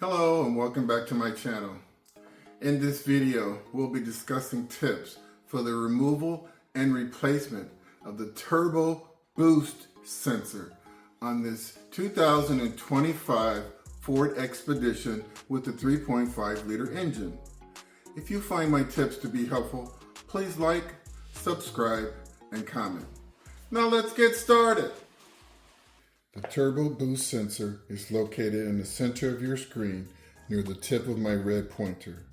Hello and welcome back to my channel. In this video, we'll be discussing tips for the removal and replacement of the turbo boost sensor on this 2025 Ford Expedition with the 3.5 liter engine. If you find my tips to be helpful, please like, subscribe, and comment. Now let's get started. The turbo boost sensor is located in the center of your screen near the tip of my red pointer.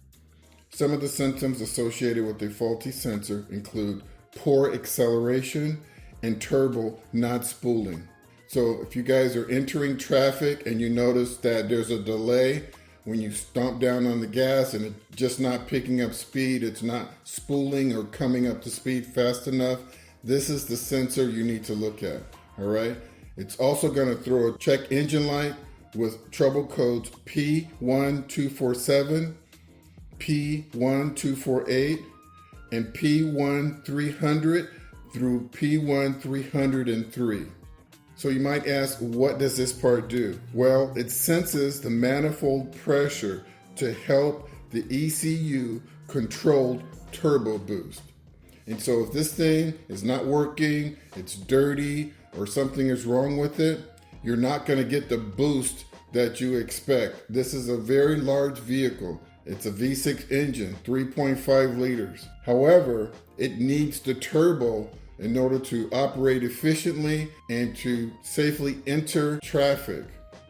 Some of the symptoms associated with a faulty sensor include poor acceleration and turbo not spooling. So if you guys are entering traffic and you notice that there's a delay when you stomp down on the gas and it's just not picking up speed, it's not spooling or coming up to speed fast enough, this is the sensor you need to look at, all right? It's also going to throw a check engine light with trouble codes P1300, P1348, and P1300 through P1303. So you might ask, what does this part do? Well, it senses the manifold pressure to help the ECU controlled turbo boost. And so if this thing is not working, it's dirty, or something is wrong with it, you're not going to get the boost that you expect. This is a very large vehicle. It's a V6 engine, 3.5 liters. However, it needs the turbo in order to operate efficiently and to safely enter traffic.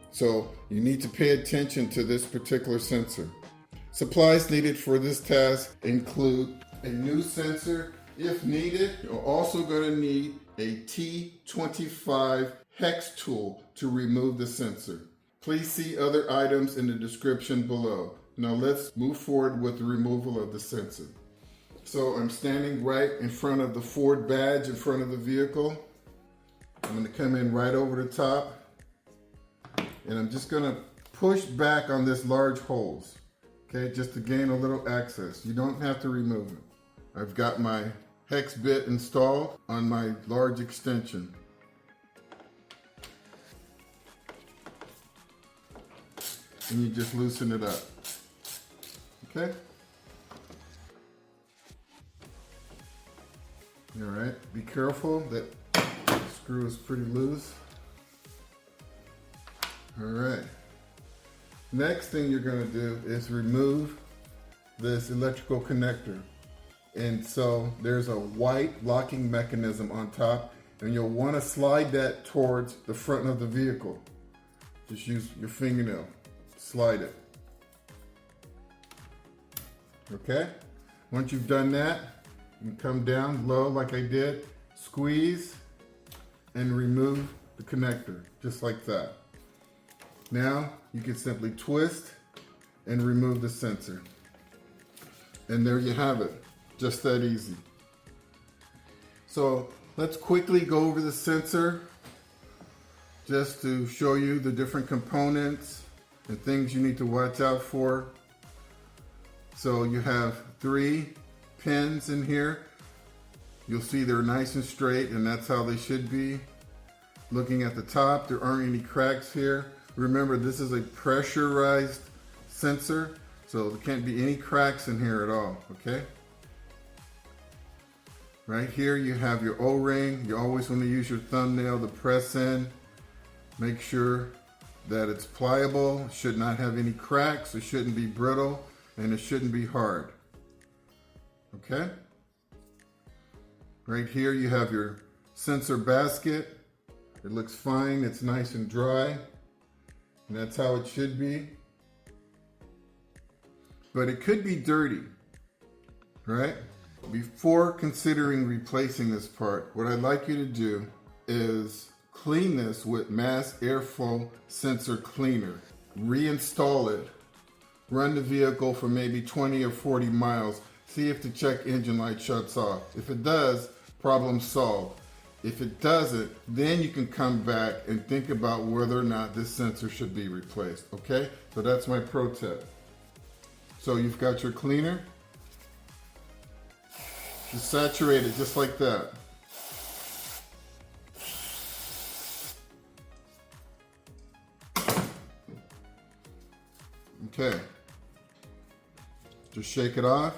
So you need to pay attention to this particular sensor. Supplies needed for this task include a new sensor. If needed, you're also going to need a T35 hex tool to remove the sensor. Please see other items in the description below. Now let's move forward with the removal of the sensor. So I'm standing right in front of the Ford badge in front of the vehicle. I'm going to come in right over the top and I'm just going to push back on this large holes, okay, just to gain a little access. You don't have to remove it. I've got my hex bit installed on my large extension. And you just loosen it up, okay? All right, be careful, that screw is pretty loose. All right, next thing you're gonna do is remove this electrical connector. And so there's a white locking mechanism on top, and you'll want to slide that towards the front of the vehicle. Just use your fingernail, slide it. Okay? Once you've done that, you can come down low like I did, squeeze, and remove the connector, just like that. Now you can simply twist and remove the sensor. And there you have it. Just that easy. So let's quickly go over the sensor just to show you the different components and things you need to watch out for. So you have 3 pins in here. You'll see they're nice and straight, and that's how they should be. Looking at the top, there aren't any cracks here. Remember, this is a pressurized sensor, so there can't be any cracks in here at all, okay? Right here you have your O-ring. You always want to use your thumbnail to press in. Make sure that it's pliable. It should not have any cracks. It shouldn't be brittle, and it shouldn't be hard. Okay? Right here you have your sensor basket. It looks fine. It's nice and dry. And that's how it should be. But it could be dirty, right? Before considering replacing this part, what I'd like you to do is clean this with mass airflow sensor cleaner. Reinstall it. Run the vehicle for maybe 20 or 40 miles. See if the check engine light shuts off. If it does, problem solved. If it doesn't, then you can come back and think about whether or not this sensor should be replaced, okay? So that's my pro tip. So you've got your cleaner. Just saturate it just like that. Okay. Just shake it off.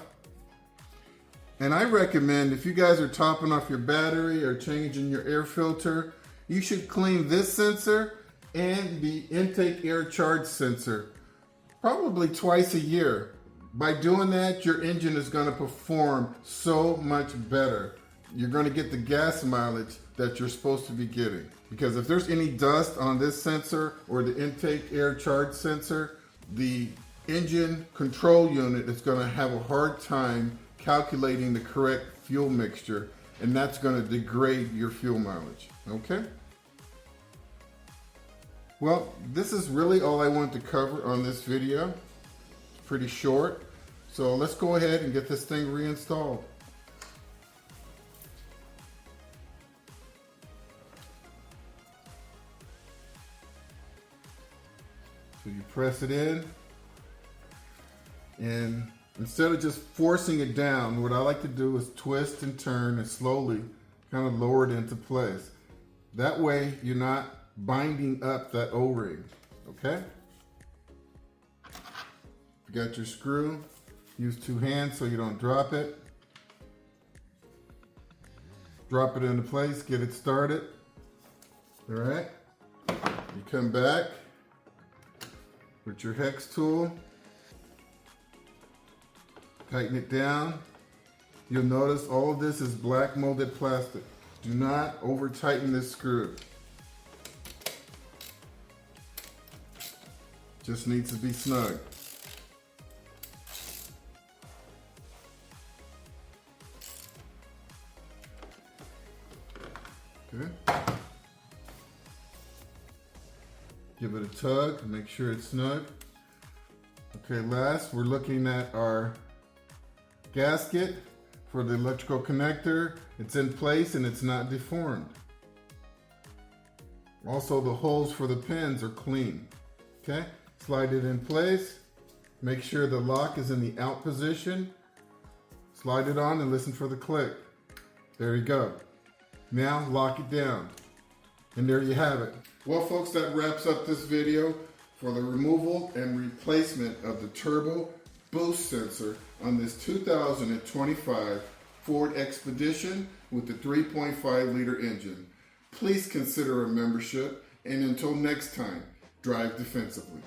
And I recommend if you guys are topping off your battery or changing your air filter, you should clean this sensor and the intake air charge sensor probably twice a year. By doing that, your engine is going to perform so much better. You're going to get the gas mileage that you're supposed to be getting. Because if there's any dust on this sensor or the intake air charge sensor, the engine control unit is going to have a hard time calculating the correct fuel mixture, and that's going to degrade your fuel mileage. Okay? Well, this is really all I want to cover on this video. It's pretty short. So let's go ahead and get this thing reinstalled. So you press it in, and instead of just forcing it down, what I like to do is twist and turn and slowly kind of lower it into place. That way you're not binding up that O-ring, okay? You got your screw, use two hands so you don't drop it. Drop it into place, get it started. All right, you come back with your hex tool, tighten it down. You'll notice all of this is black molded plastic. Do not over tighten this screw. Just needs to be snug. Okay. Give it a tug, make sure it's snug. Okay, last we're looking at our gasket for the electrical connector. It's in place and it's not deformed. Also, the holes for the pins are clean. Okay, slide it in place. Make sure the lock is in the out position. Slide it on and listen for the click. There you go. Now lock it down. And there you have it. Well, folks, that wraps up this video for the removal and replacement of the turbo boost sensor on this 2025 Ford Expedition with the 3.5 liter engine. Please consider a membership, and until next time, drive defensively.